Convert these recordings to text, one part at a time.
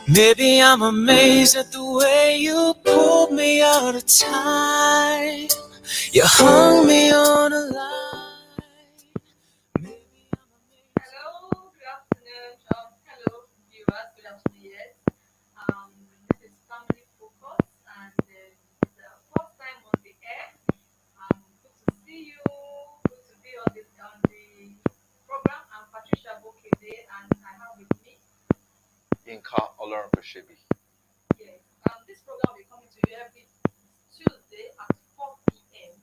Maybe I'm amazed at the way you pulled me out of time. You hung me on a line. Maybe I'm amazed. Hello, good afternoon. Hello, viewers. Good afternoon. Yes. This is Family Focus, and it's the first time on the air. Good to see you. Good to be on the program. I'm Patricia Abokede, and I have with me. Yes. This program will be coming to you every Tuesday at 4 p.m.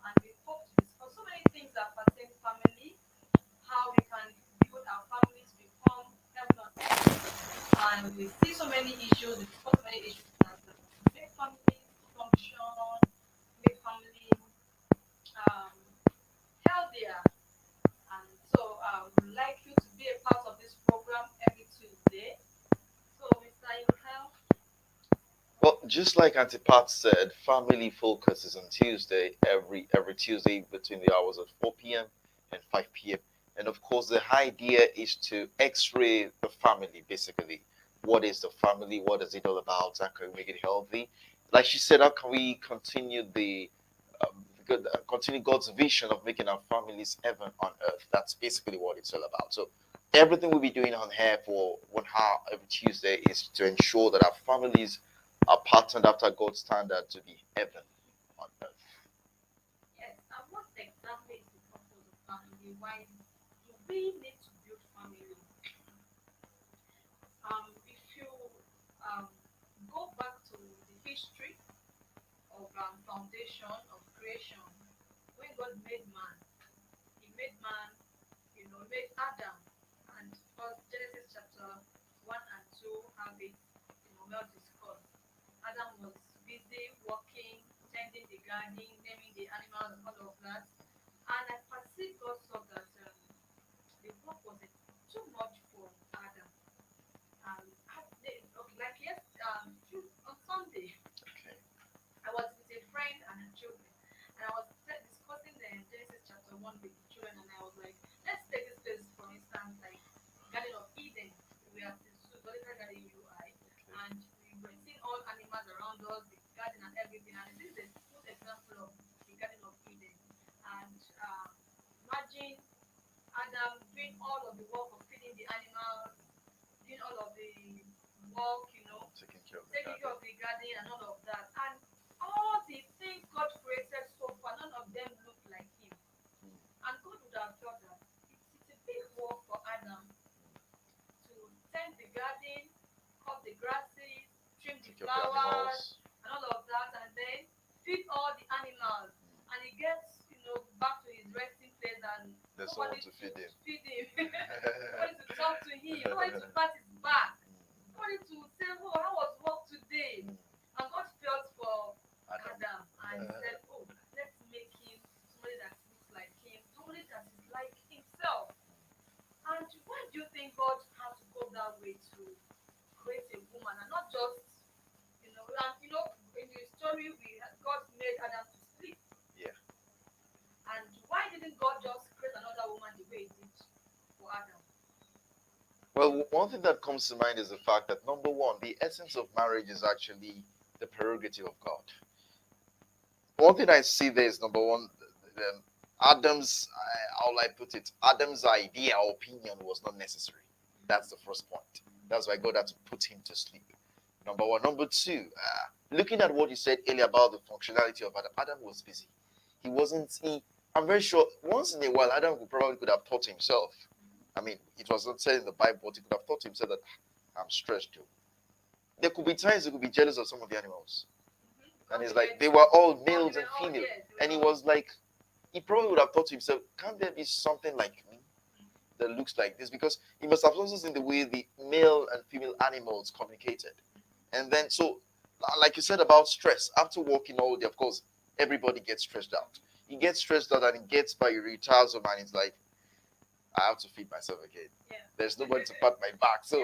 And we hope to discuss so many things that pertain family, how we can build our families to become heaven on earth. And we see so many issues, we discuss so many issues that make families function, make families um, healthier. And so I would like you to be a part of this program every Tuesday. So, Mr. Inhel, Well, just like Auntie Pat said, Family Focus is on Tuesday, every Tuesday between the hours of 4 p.m. and 5 p.m. And of course, the idea is to X-ray the family, basically. What is the family? What is it all about? How can we make it healthy? Like she said, how can we continue continue God's vision of making our families heaven on earth? That's basically what it's all about. So everything we'll be doing on here for 1 hour every Tuesday is to ensure that our families are patterned after God's standard to be heaven on earth. yes, and what exactly is the purpose of family? Why do we need to build family? If you um, go back to the history of foundation of creation, when God made man, He made man, made Adam, and first Genesis chapter 1 and 2 have it, well discussed. Adam was busy working, tending the garden, naming the animals, and all of that. And I perceived God saw that the work was too much for Adam. Okay, like yes, on Sunday, Okay. I was with a friend and her children, and I was discussing the Genesis chapter 1 with the children, and I was like, let's take this place for instance, like Garden of Eden. We are the Zoological Garden UI, and we were seeing all animals around us, the garden and everything. And this is a good example of the Garden of Eden. And imagine Adam doing all of the work of feeding the animals, doing all of the work, Taking care of the taking care garden. of the garden and all of that. And all the things God created so far, none of them look like Him. And God would have thought that it's a big work for Adam to tend the garden, cut the grasses, trim the Take care of the flowers, animals. and all of that, and then feed all the animals. And he gets, back to his resting place, and There's no one nobody to to feed him. feed him, nobody to talk to him, nobody to pat his back, nobody to say, "Oh, how was work today?" And God felt for Adam. Adam and said, "Oh, let's make him somebody that looks like him, somebody that is like himself." And why do you think God had to go that way to create a woman and not just, and in the story God made Adam to sleep. Yeah. And why didn't God just create another woman the way He did for Adam? Well, one thing that comes to mind is the fact that number one, the essence of marriage is actually the prerogative of God. One thing I see there is number one, Adam's, how will I put it? Adam's idea or opinion was not necessary. That's the first point. That's why God had to put him to sleep. Number one. Number two, looking at what you said earlier about the functionality of Adam, Adam was busy. He wasn't, I'm very sure once in a while, Adam could have thought to himself. I mean, it was not said in the Bible, but he could have thought to himself that I'm stressed too. There could be times he could be jealous of some of the animals. And it's like they were all males and females. And he was like, he probably would have thought to himself, can't there be something like me that looks like this? Because he must have also seen the way the male and female animals communicated. And then, so, like you said about stress, after working all day, of course, everybody gets stressed out. He gets stressed out and he gets by, he retires home and he's like, I have to feed myself again. Yeah. There's nobody to pat my back. So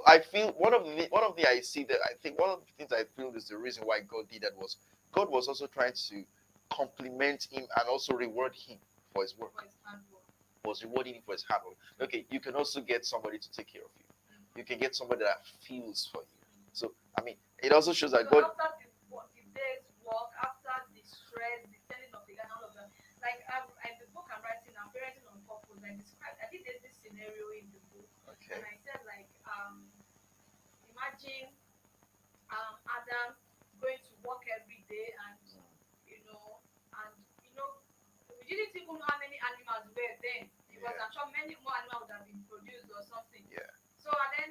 I feel one of the I see that I think one of the things I feel is the reason why God did that was God was also trying to compliment him and also reward him for his work. For his hard work. Was rewarding him for his hard work. Okay, you can also get somebody to take care of you. You can get somebody that feels for you. So I mean, it also shows that So God. after the day's work, after the stress, the telling of the guy, and all of that, like in the book I'm writing, I'm parenting on purpose. I did this scenario in the book, and Okay. I said like, imagine Adam going to work every day, and you know, and you know, we didn't even know how many animals were then, because Yeah. I'm sure many more animals would have been produced or something. Yeah. So and then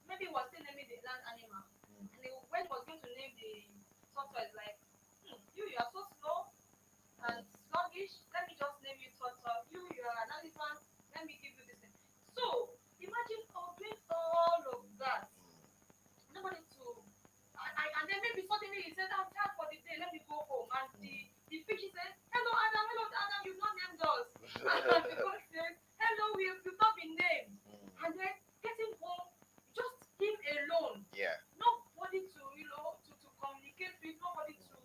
maybe he was still naming the land animal, Mm. and when he was going to name the tortoise, like, you are so slow and Mm. sluggish. Let me just name you turtle. You are an elephant. Let me give you this thing. So imagine doing all of that. Nobody to, and then maybe suddenly he said, I'm tired for the day. Let me go home. And the fish says, hello Adam. You've not named us. And the God says, hello, you've not been named. And then getting home, just him alone. Yeah. Nobody to, to communicate with, nobody to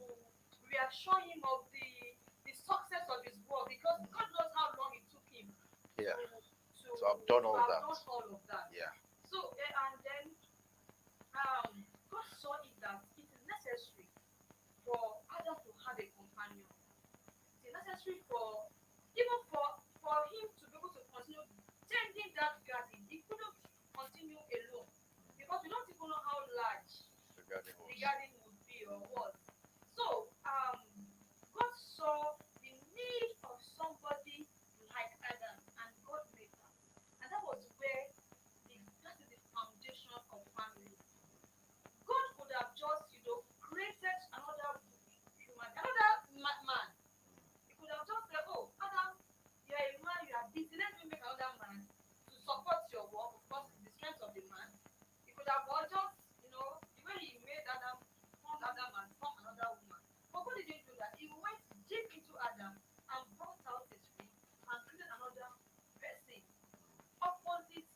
reassure him of the success of his work, because God knows how long it took him Yeah. to So I've done all have that. done all of that. Yeah. So and then God saw it that it is necessary for Adam to have a companion. It is necessary for, even for him to be able to continue tending that garden. He couldn't continue alone, because we don't even know how large The garden the was. garden would be or was. So God saw the need of somebody like Adam, and God made that. And that was where that is the foundation of family. God could have just, created another human, another man. He could have just said, "Oh, Adam, you are a man, you are busy. Let me make another man to support your work, of course, the strength of the man." He could have, or just, the way he made Adam, formed Adam and formed another woman. But God didn't do that. He went deep into Adam and brought out a tree and created another person, opposite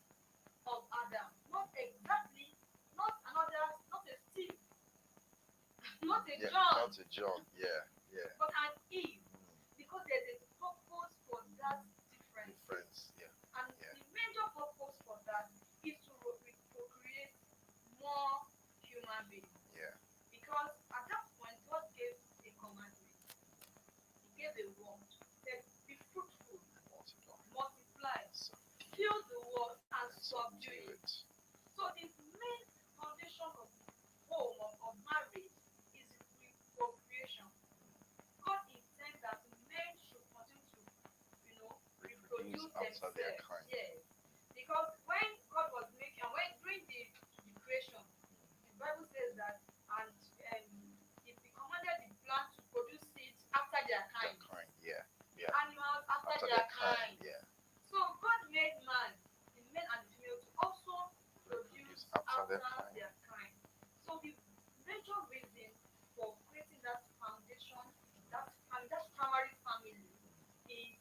of Adam. Not exactly, not a Steve, not a Yeah. John, Not a John. Yeah. Yeah. but an Eve. Because there's a purpose for that difference. Friends. Yeah. And Yeah. the major purpose for that is to procreate more human beings. Yeah. Because at that point, God gave a commandment. He gave a word. Said, "Be fruitful, Multiply. multiply, So, fill the world, and and subdue subdue it." it. So the main foundation of home, of marriage, is procreation. God intends that men should continue to, Reproduce reproduce after their themselves. kind. Yes. Because when God was making, and when during the creation, the Bible says that, and he commanded the plant to produce seeds after their Their kind, kind. Yeah. Yeah. animals after After their their kind. kind. Yeah. So God made man, the male and the female, to also Reproduce produce after after their kind. their kind. So the major reason for creating that foundation, that primary family, is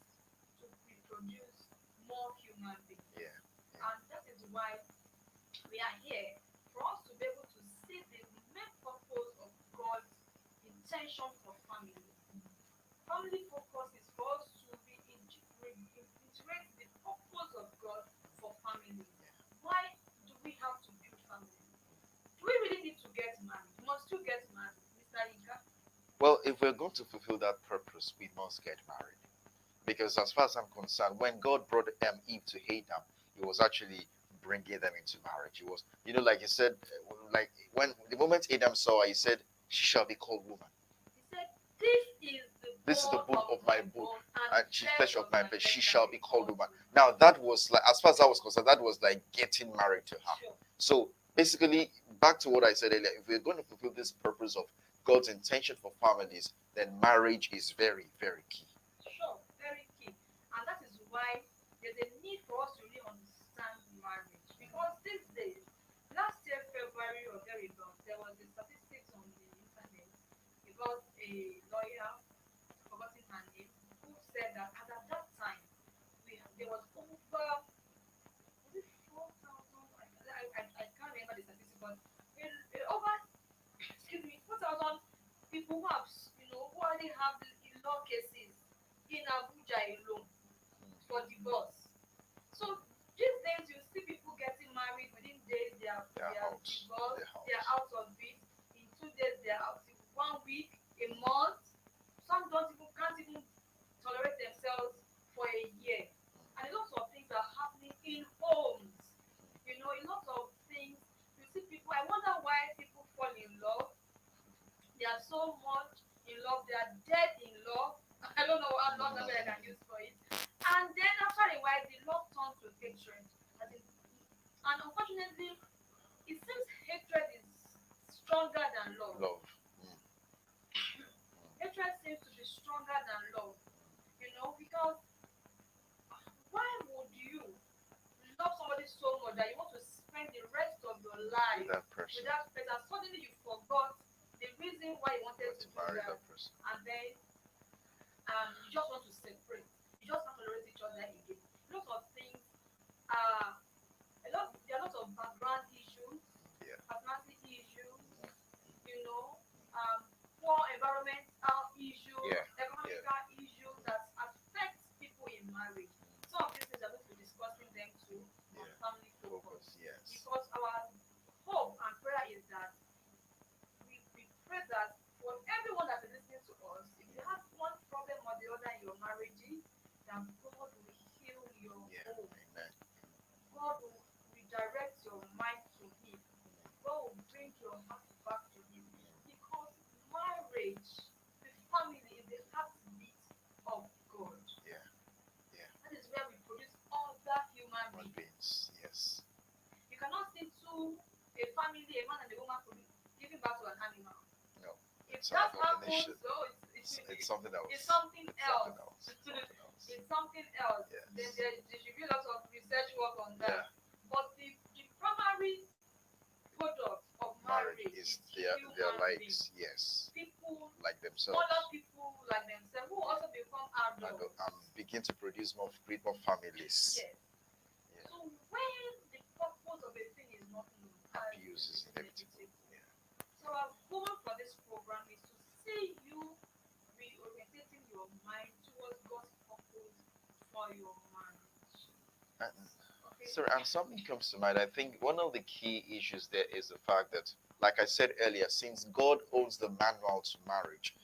to reproduce more human beings. Yeah. Yeah. And that is why we are here, for us to be able to see the main purpose of God's intention for family. Family focus is for us to integrate the purpose of God for family. Why do we have to build family? Do we really need to get married? Must you get married, Mr. Ika? Well, if we're going to fulfill that purpose, we must get married. Because as far as I'm concerned, when God brought Eve to Adam, He was actually bringing them into marriage. He was, like He said, like when the moment Adam saw her, He said, "She shall be called woman. He said, "This is the This is the bone bone of of my my bone, bone and and she's flesh flesh of of my my flesh. flesh She shall shall be be called called woman." woman." Now that was like, as far as I was concerned, that was like getting married to her. Sure. So basically, back to what I said earlier, if we're going to fulfill this purpose of God's intention for families, then marriage is very, very key. Sure, very key. And that is why there's a need for us to really understand marriage. Because these days, last year, February or thereabouts, there was a statistics on the internet about a lawyer, I've forgotten her name, who said that at that time, there was over, was it 4,000? I can't remember the statistics, but over, excuse me, 4,000 people who have, who already have the law cases in Abuja alone for divorce. So these days you see people getting married within days they are out. divorced, They're out. they are out of it. In 2 days they are out. In 1 week, a month. Some don't even can't even tolerate themselves for a year. And a lot of things are happening in homes. You know, a lot of things. You see people. I wonder why people fall in love. They are so much in love. They are dead in love. I don't know what another way I can use for it. And then after a while, the love turns to hatred. As in, and unfortunately, it seems hatred is stronger than love. Love. Mm. Hatred seems to be stronger than love. You know, because why would you love somebody so much that you want to spend the rest of your life That person. with that person? Suddenly you forgot the reason why you You wanted want to to do marry that, that person. and then you just want to separate. You just can't tolerate each other again. A lot of things. There are a lot of background issues, Yeah. personality issues, you know, poor environmental issues, Yeah. economical issues that affect people in marriage. Some of these things are going to be discussing them too on Yeah. family focus. Focus. Yes. Because our hope and prayer is that we pray that for everyone that is listening to us, if you have one problem or the other in your marriages, then God will heal your Yeah. home. Amen. God will redirect your mind to Him. God will bring your heart back to Him. Because marriage, the family, is the heartbeat of God. Yeah. Yeah. That is where we produce other human Human beings. beings. Yes. You cannot see a family, a man and a woman, giving birth to an animal. No. If It's an that happens, abomination. so It's something else. it's something It's else. something else. Something else. It's something else. Yes. Then there should be lots of research work on Yeah. that. But the primary product of Marriage marriage is is their human beings. likes. Yes. People, Like themselves. other people like themselves who also become adults. And begin to produce create more families. Yes. Yeah. So when the purpose of a thing is not known, Abuse is inevitable. Yeah. So our goal for this program is to see you reorientating your mind towards God's purpose for your marriage. And, Okay. sir, and something comes to mind. I think one of the key issues there is the fact that, like I said earlier, since God owns the manual to marriage,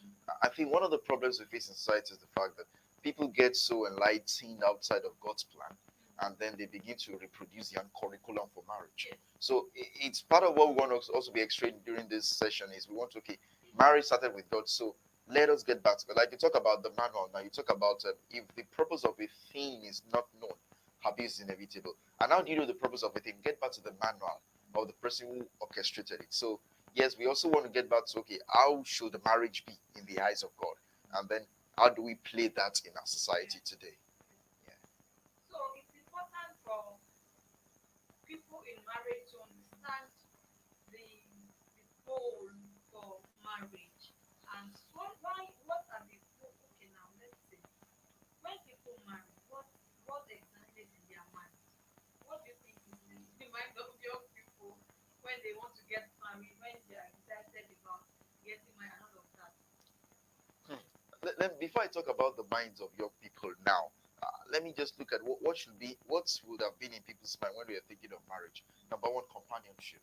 I think one of the problems we face in society is the fact that people get so enlightened outside of God's plan, and then they begin to reproduce the curriculum for marriage. Yes. So it's part of what we want to also be extracting during this session is we want to, okay, marriage started with God, so let us get back to it. Like you talk about the manual, now you talk about if the purpose of a thing is not known, abuse is inevitable. And how do you know the purpose of a thing? Get back to the manual of the person who orchestrated it. So yes, we also want to get back to, okay, how should the marriage be in the eyes of God? And then how do we play that in our society today? Yeah. So it's important for people in marriage to understand the goal for marriage and what are the goals. Okay, now let's say when people marry, what exactly is in their mind? What do you think is in the mind of young people when they want to get married, when they are excited about getting married and all of that? Before I talk about the minds of young people now, let me just look at what would have been in people's mind when they were thinking of marriage. Number one, companionship.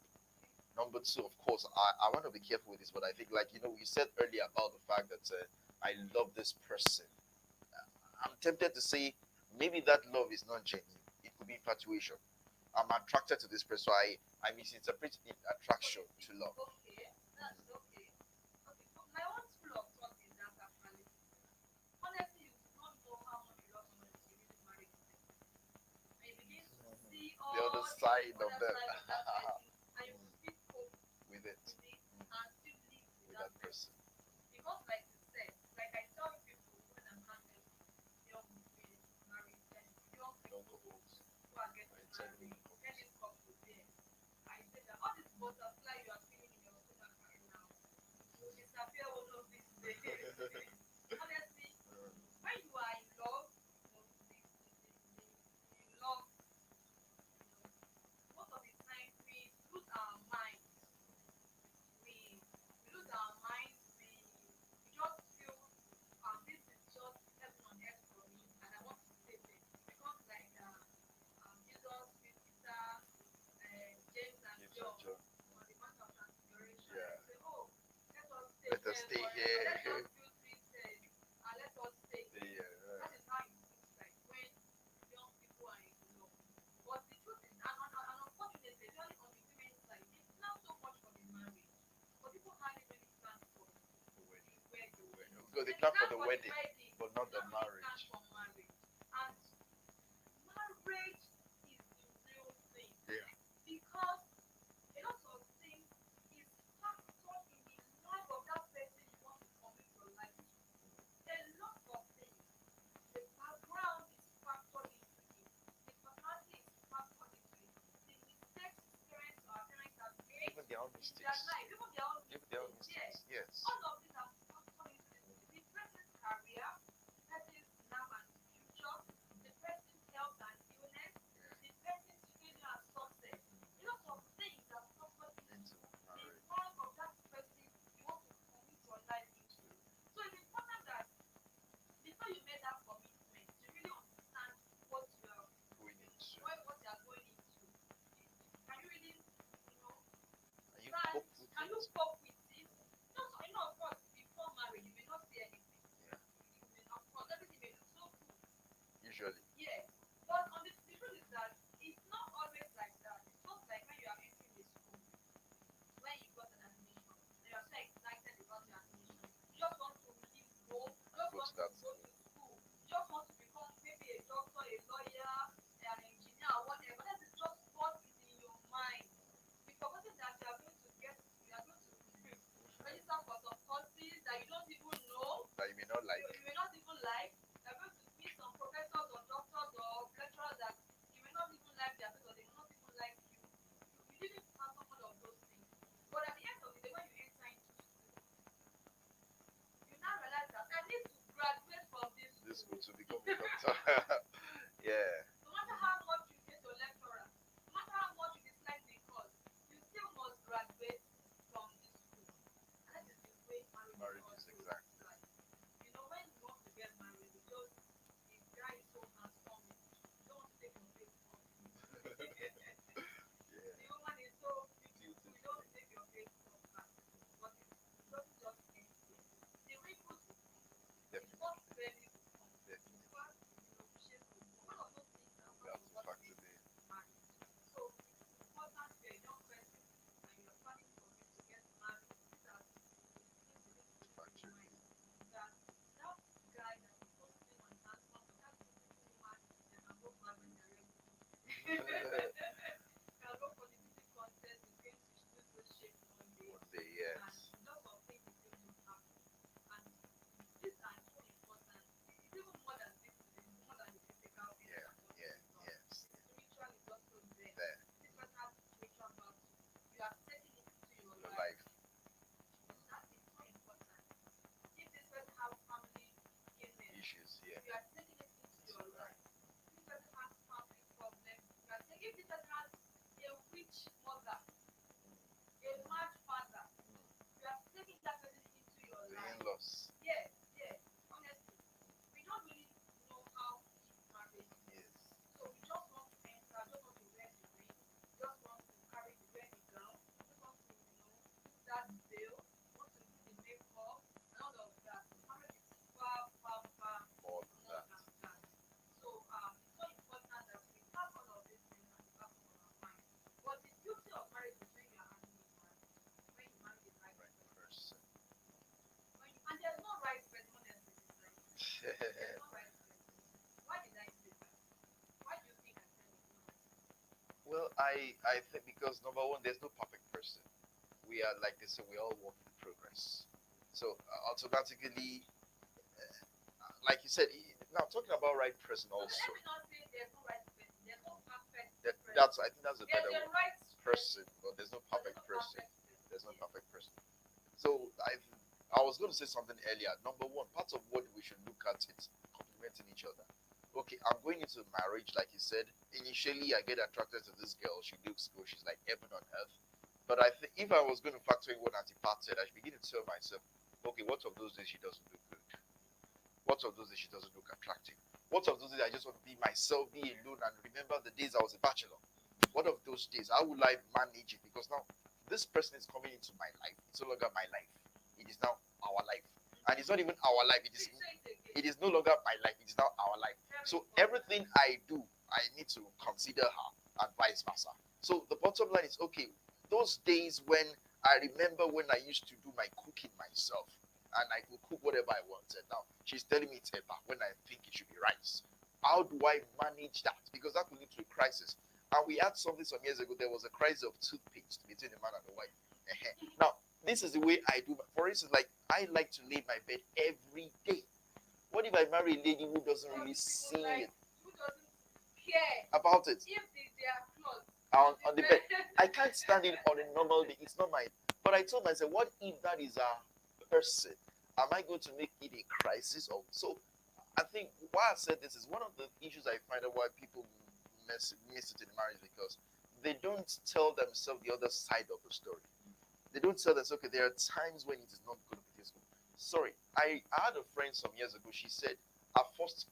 Number two, of course, I want to be careful with this, but I think, like, we said earlier about the fact that I love this person. I'm tempted to say maybe that love is not genuine. It could be infatuation. I'm attracted to this person, so I misinterpret attraction to love. Okay, that's okay. Okay, but my own school of thought is that actually, honestly, you do not know how much you love somebody until you really marry the person. And you begin to see The all other the side of other them. side of that person, and you will still cope With it. with it and still live with With that that person. person. Because, like you said, like I tell people when I'm handling young people married and young Young people who couples. are getting married, any couple there, I say that all this butterfly you are feeling in your stomach right now will disappear one of these days. Honestly, when you are in love, the love, most of the time we us Yes, stay forever. Let here. us feel treated and let us stay Stay here. here. That is how it looks like when young people are in love. But the truth is, and unfortunately, especially on the women's side, they plan so much for the marriage, but people hardly really plan for The wedding. the wedding. Because they They plan for plan the for the wedding, wedding, but they not the don't really plan marriage. for marriage. And marriage is the real thing Yeah. because a lot of things is factored in the life of that person you want to commit your life to. A lot of things. The background is factored into it. The personality is factored into it. The mistakes his parents or our parents have made Even their own in their mistakes. life, even their own Even their own mistakes, yes. mistakes. Yes. All of these are factored into the person's career, the person's now and future, the person's health and illness, Yeah. the person's failure and success. A lot of things are factored into Into the marriage. life of that person you want to commit your life into. So it's important that before you make that commitment, you really understand what you are, Going into. what you are going into. Can you really, And you stand? cope with Can you it. cope with it? No, so of course, before marriage, you may not see anything. Yeah. You may, of course, everything may look so good. Usually. Yeah, but on the truth is that it's not always like that. It's just like when you are entering a school, when you got an admission, and you are so excited about your admission. You just want to really go. You just Go want to to that go school. to school. You just want to become maybe a doctor, a lawyer, an engineer, or whatever. That is just what is in your mind. You've forgotten that you are going to register for some courses that you don't even know, That you may not like. you may not even like. You're going to meet some professors or doctors or lecturers that you may not even like their face or they may not even like you. You didn't fathom all of those things. But at the end of the day, when you enter into school, you now realize that I need to graduate from this This school. school to become a doctor. Yeah. No matter how much you hate your lecturer, no matter how much you dislike the course, you still must graduate from this school. And that is the way marriage is Marriage is also exactly. like. When you want to get married, you just the guy is so handsome, you don't want to take your face off him. The Yeah. woman is so beautiful, you don't Beautiful. take your face off her. But it doesn't just end there. The wrinkles will come. The soft Definitely. belly will come. The Definitely. fat, shape will come. All of those things are We part have of to what factor makes in. marriage. So it is important if you're a young person and you're planning for me to get married. These are the things you need to To keep in factor mind. in. That guy that is so slim and handsome, or that beautiful woman that can go flag when they're ready. Can go for the beauty contest, is going to lose those shapes one day, One day, and yes. lots of things is going to happen. And these are so important. It's even more than this, more than the physical things Yeah. I'm talking Yeah. about. Yes. The spiritual is also there. There. This person has spiritual value. You are taking it into your Your life. life. That is so important. If this person has family illness, Issues. Yeah. you are taking it into your life. If this person has family problems, you are taking. If this person has a witch mother, a mad father, you are taking that person into your The life. in-laws. Yes, yes. Honestly, we don't really know how deep marriage is. Yes. So we just want to enter, just want to wear the ring, just want to wear the gown, just want to, put that veil, want to do the makeup, and all of that. Marriage is far, far, far More than more that. than that. So it's so important that we have all of these things at the back of our mind. But the beauty of marriage is when you are having a marriage, when you marry the right Right person. person. And there's no right person, honestly, in this life. There's no right person. Why did I say that? Why do you think I said there's no right person? Well, I think because number one, there's no perfect person. We are, like they say, we all work in progress. So automatically, like you said, now talking about right person No, let also. me not say there's no right person. There's no perfect person. That's, I think that's a There's better a word. right Person, but there's no but there's perfect no person. perfect person. There's no Yes. perfect person. So I was going to say something earlier. Number one, part of what we should look at is complementing each other. Okay, I'm going into marriage, like you said. Initially, I get attracted to this girl. She looks good. She's like heaven on earth. But I think if I was going to factor in what Auntie Pat said, I should begin to tell myself, okay, what of those days she doesn't look good? What of those days she doesn't look attractive? What of those days I just want to be myself, be alone, and remember the days I was a bachelor? What of those days? How will I manage it? Because now this person is coming into my life. It's no longer my life. It is now our life, and it's not even our life. It is no longer my life. It is now our life. So everything I do, I need to consider her, and vice versa. So the bottom line is, okay, those days when I remember when I used to do my cooking myself, and I could cook whatever I wanted. Now she's telling me it's eba when I think it should be rice. How do I manage that? Because that could lead to a crisis. And we had something some years ago. There was a crisis of toothpaste between the man and the wife. Now, this is the way I do. For instance, like I like to lay my bed every day. What if I marry a lady who doesn't really see it? Who doesn't care About it? if they are clothes On the bed. I can't stand it on a normal day. It's not my. But I told myself, what if that is a person? Am I going to make it a crisis? Or so? I think why I said this is one of the issues I find out why people miss it in marriage, because they don't tell themselves the other side of the story. They don't tell us, okay, there are times when it is not going to be this good. Sorry, I had a friend some years ago. She said her first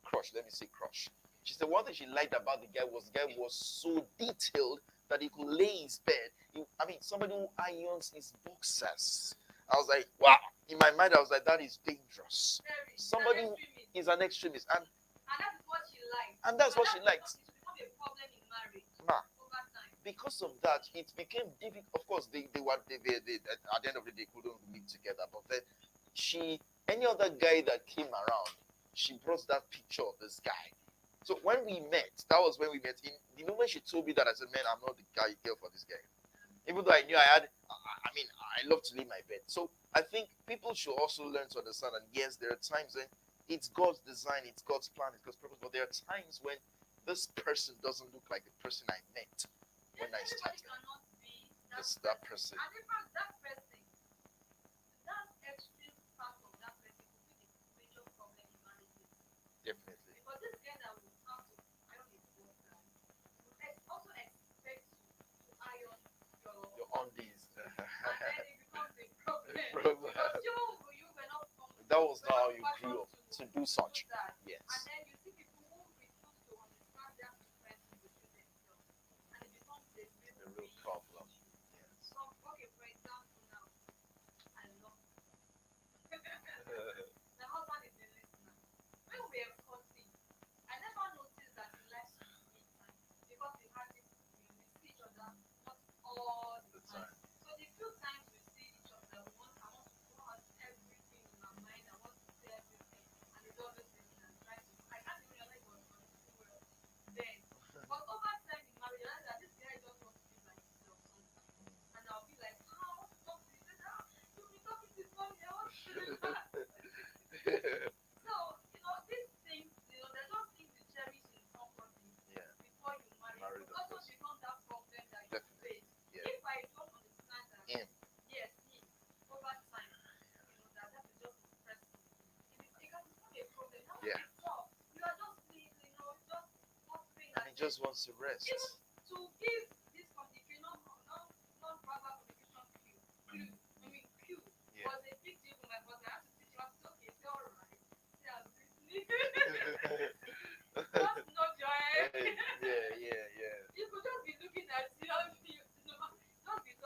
crush, let me say crush. She said one thing she liked about the guy was so detailed that he could lay his bed. I mean, somebody who irons his boxers. I was like, wow. In my mind, I was like, that is dangerous. Somebody who is an extremist, and that is what she likes. And that's what she likes. It will become a problem in marriage over time. Because of that, it became difficult. Of course, they at the end of the day, they couldn't live together. But then any other guy that came around, she brought that picture of this guy. So when we met, that was when we met. In the moment she told me that, I said, man, I'm not the girl for this guy. Even though I knew I mean, I love to leave my bed. So I think people should also learn to understand. And yes, there are times when it's God's design, it's God's plan, it's God's purpose. But there are times when this person doesn't look like the person I met when I started. Cannot be that person. And in fact, that person, that extreme part of that person could be the major problem in marriages. Definitely. Because this guy that will have to iron his water would also expect you to iron your undies. And then it becomes a problem. Problem. Because you were not That was not how you grew up to do such. That. Yes. And then you see people who refuse to understand their differences between themselves. And it becomes a real problem. Yes. So, okay, for example, now, I love the husband is a listener. When we are cutting, I never noticed that he likes to meet time because we had it, we see each other not all the time. So the few times we see each other, I want to pour out everything in my mind. I want to say everything, and he's always listening and trying to. I can't even realize what was doing well then. But over time in marriage, I realized that this guy just wants to be like himself sometimes, and I'll be like, I want to talk to you. You've been talking to mommy. I want to do that. So, these things, they're just things you cherish in somebody before you marry. It also become that problem that you face. Yeah. If I don't understand that, yes, him, over time, that is just his person. It can become a problem. Now, you are just pleased, just wondering. And he just wants to rest. Even to give this communication, non-verbal communication cue. I mean, cue was a big deal for my husband. I had to teach him, okay, it's all right. See, I'm listening. Just nod your head. Yeah. You could just be looking at you, just be talking.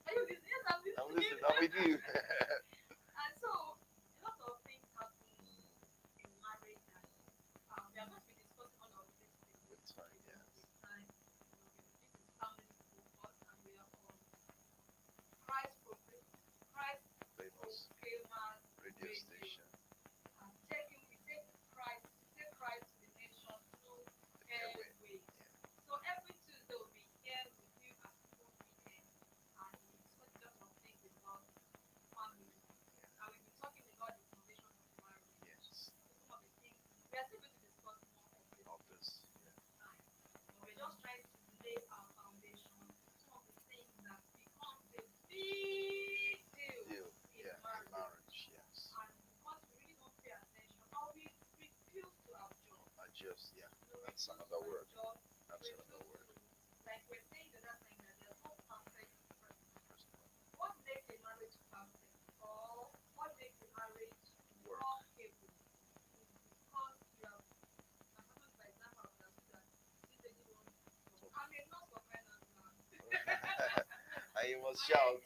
Are you listening? Yes, I'm listening. I'm listening. I'm with you. And so, a lot of things happen in marriage, and we are going to be discussing all of these things. With time, yes. With time, this is family focus, and we are on Christ Famous famous radio station. We take Christ to the nation through airways. So every Tuesday we'll be here with you at 2 p.m. and we discuss a lot of things about family. And we've been talking about the foundation of marriage. Yes. Some of the things we are still going to discuss more of this time. But we're just trying to lay our foundation. Some of the things that becomes a big deal in marriage. Yes. And because we really don't pay attention, or we refuse to adjust. Adjust, yeah. That's another word. Like we're saying the other time that there's no perfect person. What makes a marriage perfect, or what makes a marriage workable, is because you have, as happened by example of that, this lady wants to. I'm a nurse for crying out loud. And you must shout.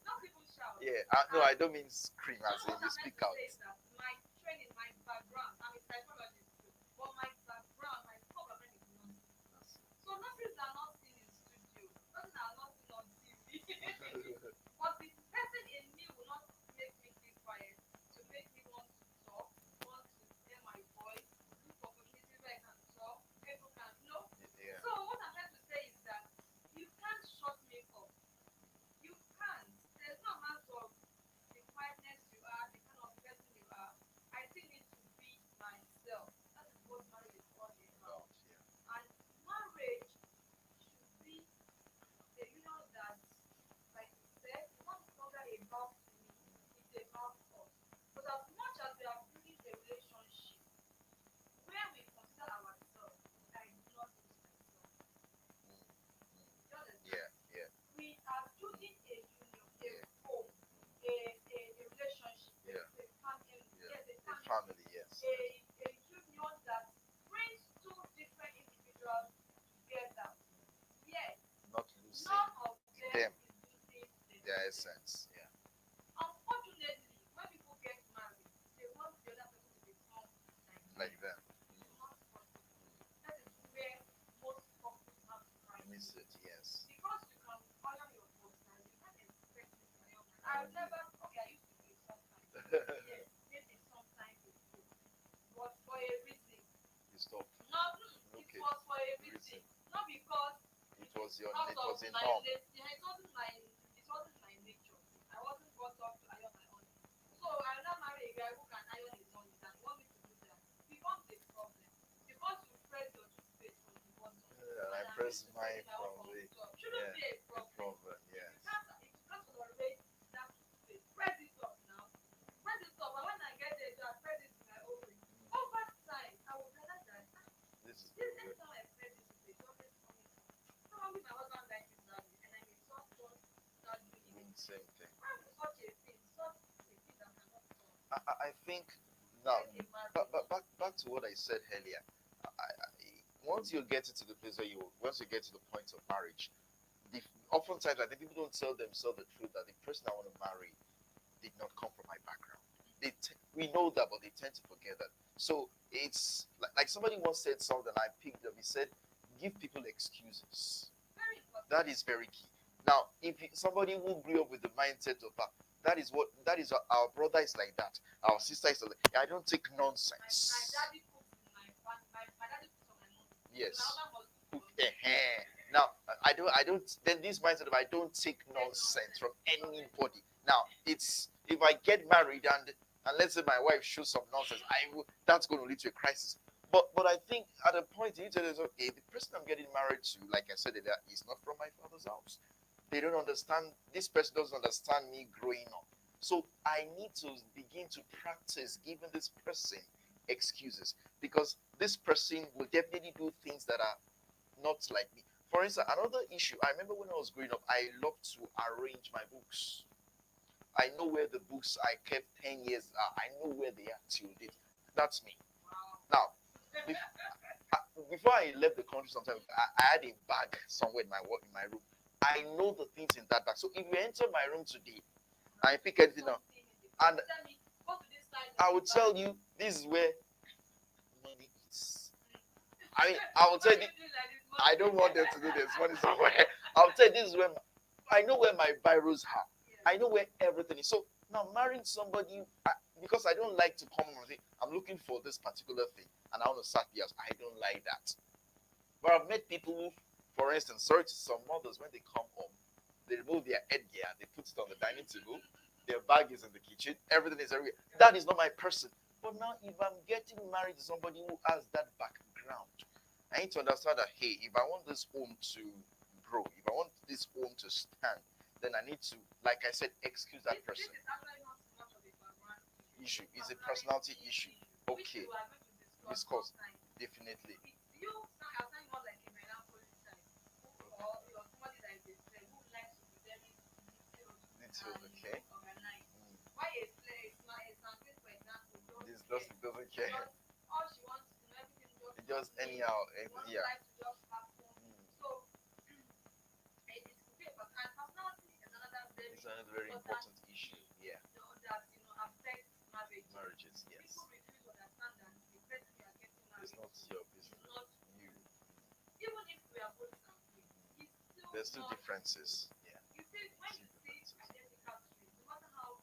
Not even shout. Yeah, no, I don't mean scream as in So you what I'm speak trying to out. say is that my training, my background, I'm a psychologist too, but my background, my core background is nursing. So nurses are not seen in studio, nurses are not seen on TV. But the person in me will not make me keep quiet, to make me want to talk, want to hear my voice, look for opportunities where I can talk, people can know. Yeah, So what I'm trying to say is that you can't shut me up. You can't. There's no amount of the quietness you are, the kind of person you are. I still need to be myself. That is what marriage is all about. about, yeah. And marriage should be a union that, like you said, it's not longer about me, it's about us. But as much as we are building a relationship where we consider ourselves, I do not lose myself. Mm, mm. Do you understand? Yeah, yeah, We are building a union, a yeah, home, a relationship, yeah, a family, yeah. yes, a A family, family, yes, a, yes. a union that brings two different individuals together. Yet, Not losing none of them them, is losing their themselves. essence. Yeah, Unfortunately, when people get married, they want the other person to become like like them. them. It's not possible. That is where most couples have Miss crisis. it, yes. Because you can iron your clothes now, you can't expect me to iron mine. I I've don't never, okay, I used to do it sometimes. know. Yes, maybe sometime before. But for a reason. You stop. Not, it Okay. was for a Reason. reason. Not because It was your. because It of was a my norm. yeah, it wasn't my nature. I wasn't brought up to iron my own. So I will not marry a guy who can iron his own and want me to do that. It becomes a problem. Because you press your toothpaste from the bottom And and I I'm press used to mine pressing my own from from the. the top. Shouldn't Yeah. be a A problem. problem. If Yes. you can't if you can't tolerate that toothpaste, press it up now. Press it up. And when I get there, I press it to my ovary. Over time, I will realize that This is this very good. anytime I press this toothpaste, it's always coming out. Probably my husband likes it that way, and I may start doing it Doing the again. same thing. Why would such a thing that cannot stop? I think now, Break a but marriage. back to what I said earlier. Once you get into the place where once you get to the point of marriage, oftentimes I think people don't tell themselves the truth that the person I want to marry did not come from my background. We know that, but they tend to forget that. So it's like somebody once said something I picked up. He said, "Give people excuses." Very important. That is very key. Now, if somebody who grew up with the mindset of that is our brother is like that, our sister is like that. I don't take My nonsense. daddy cooks in my daddy cooks on my mom's kitchen. So my Yes. husband must cook Cook, for me. Yes. now I don't then this mindset of I don't take Take nonsense nonsense from from anybody. anybody. Now it's if I get married and let's say my wife shows some nonsense, that's going to lead to a crisis. But I think at a point you need to say, okay, the person I'm getting married to, like I said earlier, is not from my father's house. They don't understand. This person doesn't understand me growing up. So I need to begin to practice giving this person excuses because this person will definitely do things that are not like me. For instance, another issue, I remember when I was growing up, I loved to arrange my books. I know where the books I kept 10 years are. I know where they are till date. That's me. Wow. Now, before I left the country sometime, I had a bag somewhere in my room. I know the things in that bag. So if you enter my room today and I pick anything up, and Tell me, go to this side of I this will bag. tell you this is where money is. I mean, I will Why tell are you, you doing like this? I don't want them to do this money somewhere. I'll tell you this is where I know where my biros are. Yes. I know where everything is. So now marrying somebody because I don't like to come and say I'm looking for this particular thing and I want to start the house. I don't like that. But I've met people who, for instance, sorry to some mothers when they come home, they remove their headgear, they put it on the dining table, their bag is in the kitchen, everything is everywhere. That is not my person. But now if I'm getting married to somebody who has that background, I need to understand that hey, if I want this home to grow, if I want this home to stand, then I need to, like I said, excuse that This person. is actually not so much of a background Issue issue. is a personality issue. Which Okay, we are going to discuss discuss sometime. definitely. It's you, I find more like a melancholy type, or you're somebody that is a slave who likes to be very detailed Details, and okay. organized. Mm. Why a slave, a sanguine, for example, This don't care. doesn't care. Just all she wants to know everything just Just neat. anyhow, She wants yeah. life to just happen. Mm. So it could be a and personality is another very It's another very important issue. There's two not. differences. Yeah. You see, when Two you see differences. identical twins, no matter how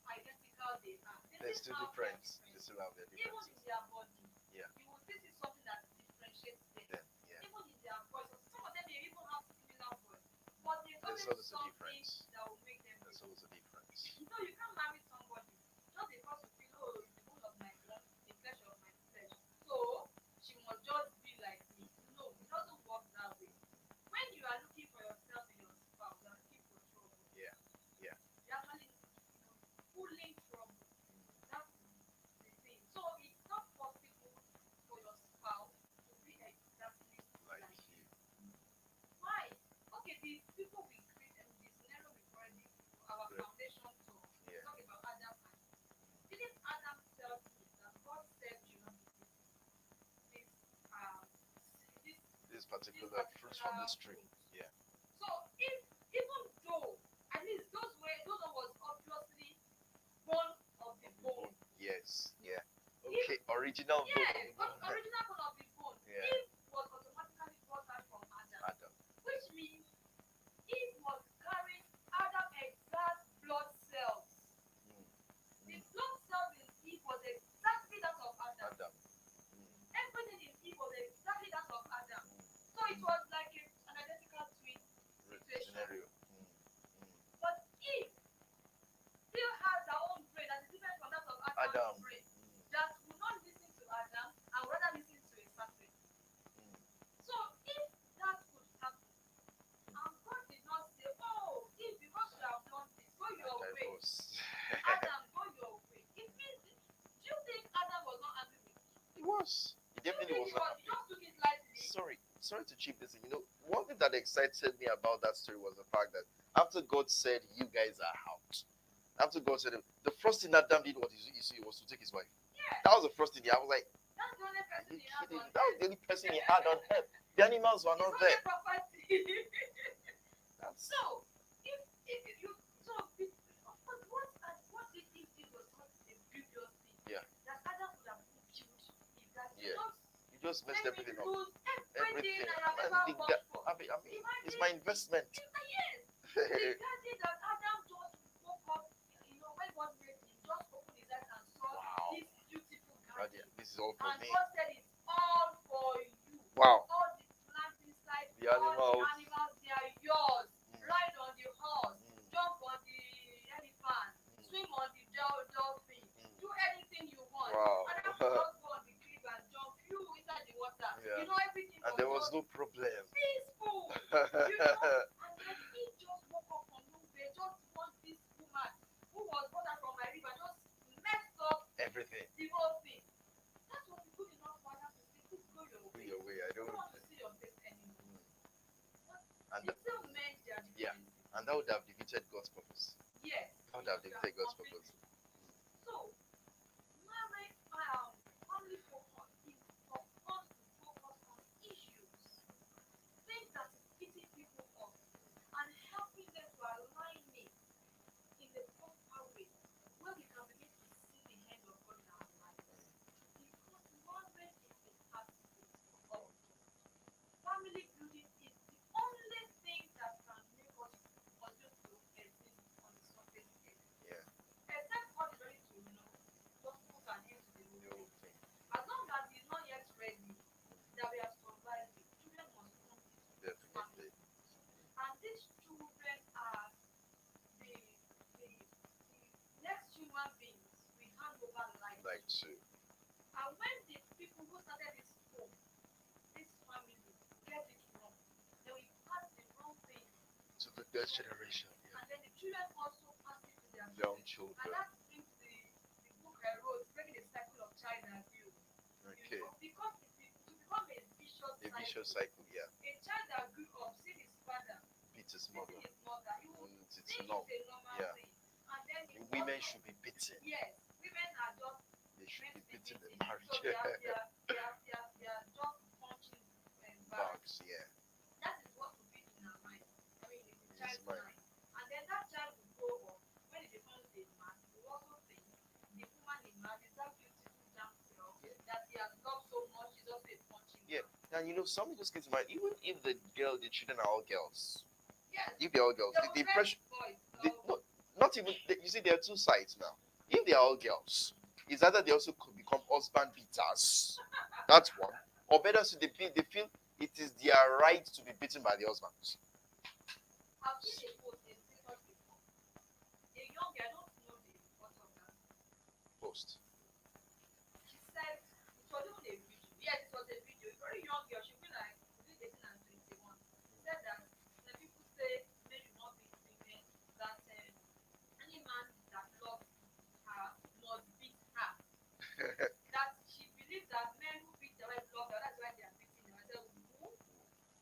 identical they are, they There's still two have their difference. They differences. still have their Even in differences. their body, Yeah. you will still see something that differentiates them. Then yeah. Even in their voice, some of them may even have similar voice, but there's There's always always a something difference. that will make them There's different. always a difference. So you can't marry somebody just because you feel, oh, it's the bone of my bone, the flesh of my flesh. So she must just be like me. No, it doesn't work that way. When you are looking for yourself in your spouse, you are looking for trouble. Yeah. Yeah. You're actually, pulling trouble. That's the thing. So it's not possible for your spouse to be exactly Like like you. you. Why? Okay, the people we create and the scenario we've already, our Yeah. foundation talk, Yeah. talk about Adam and Eve. Didn't Adam tell Eve that God said you not to eat this this This this particular fruit from particular this tree. fruit? Yeah. So if even though at least those one was obviously bone of the Of the bone. bone. Yes. Yeah. If Okay. Original bone of yes, the bone. original bone of the bone. Yeah. Eve was automatically brought out from Adam, Adam. which means Eve was carrying Adam's exact blood cells. Mm. The Mm. blood cells in Eve was exactly that of Adam. Adam. Mm. Everything in Eve was exactly that of Adam. Mm. So it was like an identical twin situation. Scenario. Mm. Mm. But Eve still has her own brain that is different from that of Adam's Adam. brain. Mm. That will not listen to Adam and will rather listen to a serpent. Mm. So if that could happen, and God did not say, oh, Eve, because you have done this, go your way. Divorce. Adam, go your way. It means, do you think Adam was not angry with Eve? He was. He Do you definitely think was he not was, he happy. just took it lightly? Sorry to chip this in. One thing that excited me about that story was the fact that after God said, "You guys are out," after God said it, the first thing Adam did was to take his wife. Yeah. That was the first thing. I was like, That's the only "Are person you he had kidding on me?" That was the earth. only person he had on earth. The animals were His not only there. property. That's So, if you so what did Eve did was not a grievous thing. Yeah. That Adam would have killed if that Yeah. just You just messed let me everything up. lose Everything. everything I have And ever the worked for. I mean, it's Imagine my investment. yes. The gadget that Adam just woke up, when God made him, just opened his eyes and saw Wow. this beautiful God, gadget. yeah, this is all for And me. God said it's all for you. Wow. All the plants inside, The all the animals. animals, they are yours. Mm. Ride on the horse, Mm. jump on the elephant, Mm. swim on the dolphin, Mm. do anything you want. Wow. And then just go on the cliff and jump you inside the water. Yeah. Everything And there was just no problem. peaceful. And then he just woke up from nowhere, just want this woman who was brought out from my river, just messed up Everything. the whole thing. That was good enough for Adam to say, please go your Go way. your way. I I don't don't. want to see your face anymore. But And it still meant their yeah. differences. And that would have defeated God's purpose. Yes. That would have defeated God's purpose. So, marriage, family focus is for us to focus on issues, things that is eating people up, and helping them to align it in a proper way, where we can begin to see the hand of God in our lives. Because marriage is the artifact of God. Family building is the only thing that can make us continue to exist on the surface here. Yeah. Except God is ready to, just put an end to the The whole whole thing. thing. As long as He's not yet ready, that we have survived it, children must come into Definitely. family. And these children are the next human beings we hand over life Like to. to. And when the people who started this home, this family, get it wrong, then we pass the wrong thing To the next generation. Yeah. and then the children also pass it to their Young children. children. And that brings the book I wrote, breaking the cycle of child abuse. Okay. Because to become a vicious A vicious cycle. cycle. Yeah. A child that grew up, see his father, Beat his beating mother. his mother, he will It's think norm. it's a normal Yeah. thing. And then The women should be beaten. yes, women are just They should meant be to be beaten in beaten. marriage. So they are just punching back. Bugs. Yeah. That is what will be in our mind. I mean, in the In his child's mind. mind. And then that child will grow up. When he becomes a man, he will also think the woman he married is that beautiful damsel Yeah. that he has loved so much is also a punching Yeah. bag. And something just gets to mind. Even if the children are all girls, Yes, if they're all girls, they will the raise pressure, boys. no, not even. You see, there are two sides now. If they are all girls, it's either they also could become husband beaters. That's one. Or better, so they feel it is their right to be beaten by the husbands. I've seen a post, a status before. A young girl, I don't know the report of that. Post. She said it was even a video. Yes, it was a video. A very young girl. She'll be like between 18 and 21. Said that the people say men should not beat women. That any man that loves her must beat her. That she believes that men who beat their wife love her. That's why they are beating them. I said, who?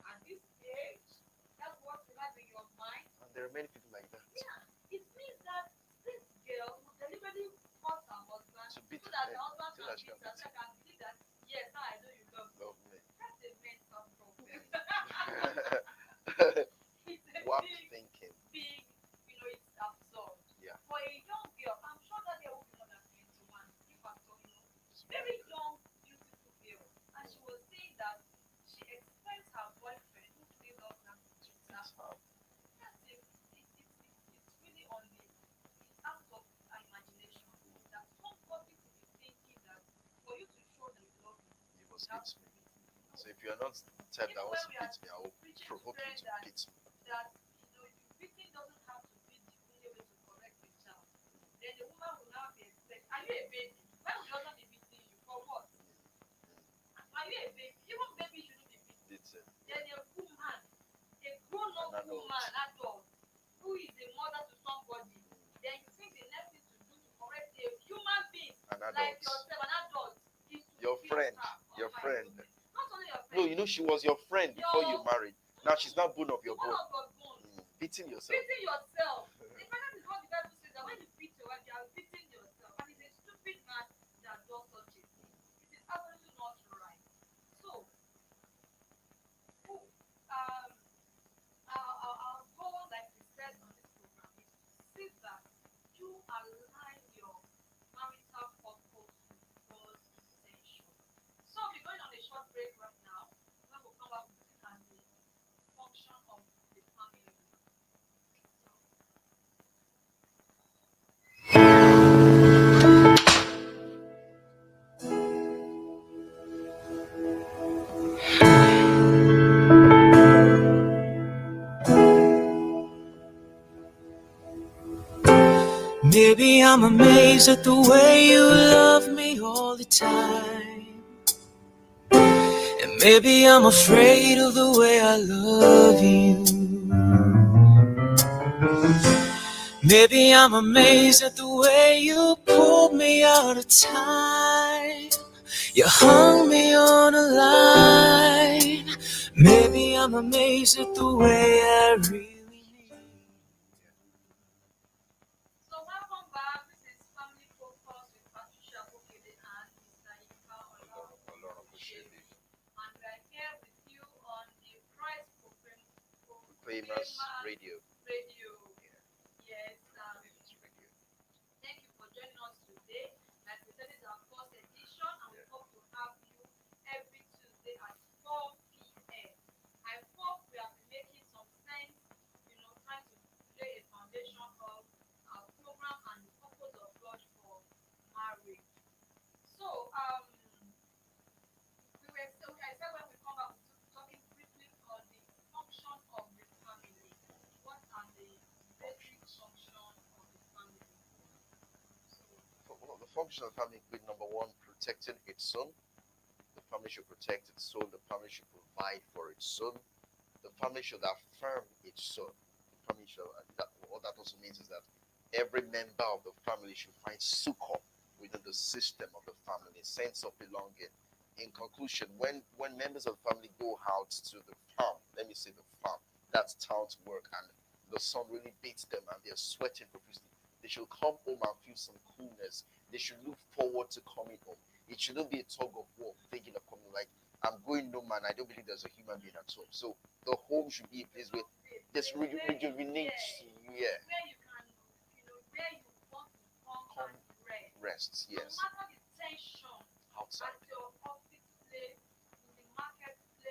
At this age, that's what you have in your mind. And there are many people like that. Yeah, it means that this girl will deliberately force her husband To beat so that men, the husband so can that she beat can her. So beat I can believe that yes, now I know you love me. love me. That's a mental problem. It's a What big, thinking? big, it's absurd. Yeah. For a young girl, I'm sure that there will be more than 21. If I'm talking, very young, beautiful girl, and she was saying that she expects her boyfriend who really loves her to beat her. It's hard. That's it's really on the it's out of our imagination that somebody could be thinking that for you to show that you love me, You you must have beat to me. beat me. No. So if you are not the type that Even wants when to we are beat me, I will preaching to provoke you parents to that beat me. beating doesn't have to be the only way to correct a child, then the woman will now be expecting, are you a baby? Why would the husband be beating you? For what? Are you a baby? Even baby shouldn't be beaten. Beat him. Then a woman, a grown-up An adult. woman, adult, who is a mother to somebody, then you think the next thing to do to correct a human being An like adult. yourself, an adult, is to Your beat friend. her. Oh Your my friend. goodness. Not only your No, friend, she was your friend before you your married. Now she's not bone of the your one bone. of your bones. Beating yourself. Beating yourself. In fact, that is what the Bible says that when you beat your wife, you are beating yourself. And it's a stupid man that does such a thing. It is absolutely not right. So, who, our goal, like we said on this program, is to see that you align your marital purpose with God's intention. So, we're going on a short break right now. When we come back, we'll look at the function of the family. So, Maybe I'm amazed at the way you love me all the time. And maybe I'm afraid of the way I love you. Maybe I'm amazed at the way you pulled me out of time. You hung me on a line. Maybe I'm amazed at the way I really need. So welcome back. This is Family Focus with Patricia Abokede and Mr. Yinka Olorunsebi. And we are here with you on the Christ Famous radio. Radio. Yeah. Yes. Famous radio. Thank you for joining us today. Like we said, this is our first edition, and we hope to have you every Tuesday at 4 p.m. I hope we have been making some sense, trying to lay a foundation of our program and the purpose of God for marriage. So, I said when we come back, we're talking briefly on the function of the family. What are the basic function of the family? So, The function of family include number one, protecting its son. The family should protect its soul. The family should provide for its son. The family should affirm its son. The family should. What that also means is that every member of the family should find succor within the system of the family, sense of belonging. In conclusion, when members of the family go out to the farm, let me say the farm, that's town's work, and the sun really beats them and they're sweating profusely, they should come home and feel some coolness. They should look forward to coming home. It shouldn't be a tug of war thinking of coming like I'm going home and I don't believe there's a human being at home. So the home should be a place where this rejuvenates you. Yeah. where you can, where you want to come and rest. Rests, yes. No matter the tension Outside. at your office place, in the marketplace,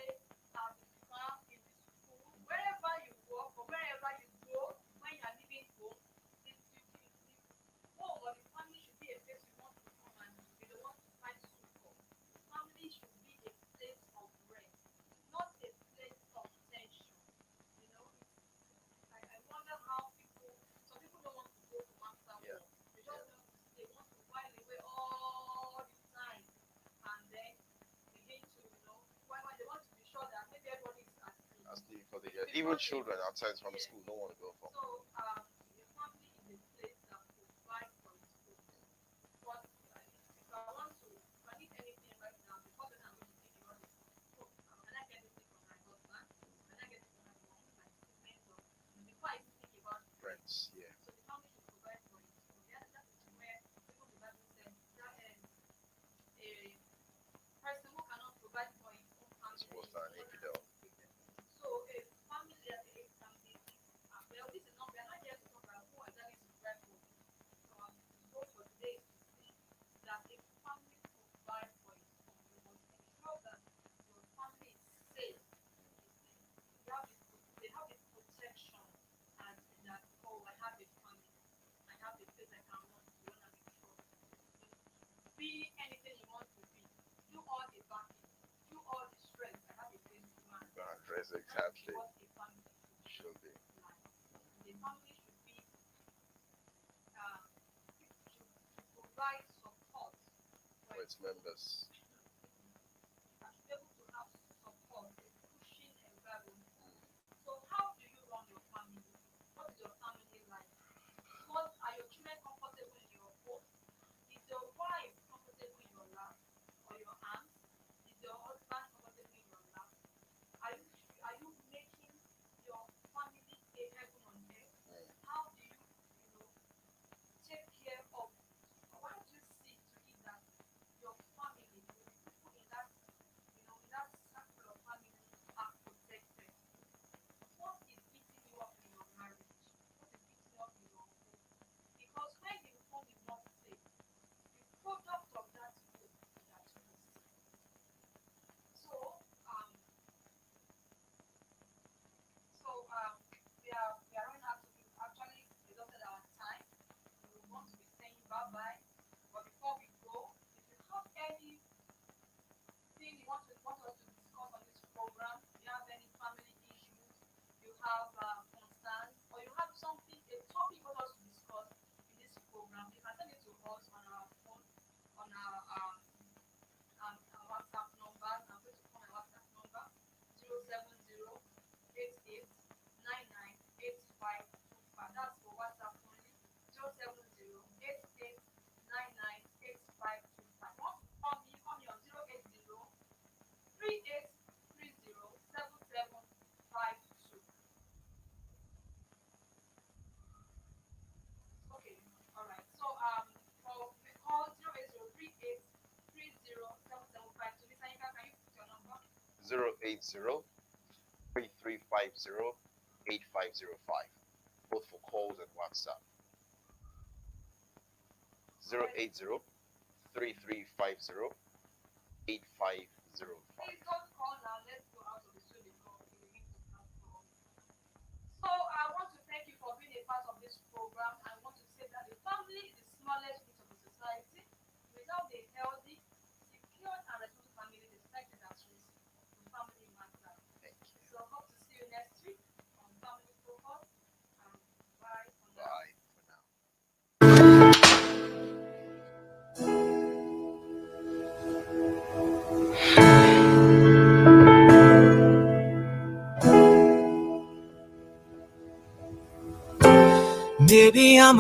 It's difficult to get. Even children outside from school don't want to go for. So, the family is a place that provides for its own. But if I want to, if I need anything right now, the first thing I'm going to think about is, oh, can I get this thing from my husband? Can I get it from my mom, my siblings? Or before I even think about friends. Friends, yeah. So the family should provide for its own. Yeah, that is where even the Bible said that a person who cannot provide for his own It's family worse is than more an than infidel. wicked. So a family can be well, this is not we are not here to talk about who exactly is right for. The goal for today is to see that a family provides for its own. You must ensure that your family is safe. They have the protection and that oh I have a family. I have a place I can run to when I'm in trouble. Be anything you want to be. Do all the backing. Do all the strength. I have a place to run. Boundaries, That is exactly. what a family Should be. like. The family should be uh, should provide support for For its members. and should be able to have support, a pushing environment. So how do you run your family? What is your family like? What are your children comfortable in your home? Is your wife comfortable in your lap or your arms? Is your husband comfortable in your lap? Are you making your family a heaven on earth? How do you take care of? Why do you see to it that your family, the people in that circle of family are protected? What is beating you up in your marriage? What is beating you up in your home? Because when the home is not safe, the product of that home is that you will see. So, um, we are running out of actually exhausted our time. We want to be saying bye bye. But before we go, if you have anything you want us to discuss on this program, you have any family issues, you have concerns, or you have something, a topic you want us to discuss in this program, you can send it to us on our phone, on our WhatsApp number. I'm going to call my WhatsApp number 07088998525. That's for WhatsApp only. 07088998525. Want to call me on 08038307752. Okay, all right. So for the call 08038307752. Miss Anika, can you put your number? 080-3350-8505. Both for calls and WhatsApp. 080-3350-8505. Please don't call now. Let's go out of the studio before we begin to start call. So I want to thank you for being a part of this program. I want to say that the family is the smallest unit of the society. Without a healthy, secure, and responsible family, the society is at risk. The family matters. Thank you. So hope to see you next week on Family Focus. And bye for now. Bye for now. Maybe I'm a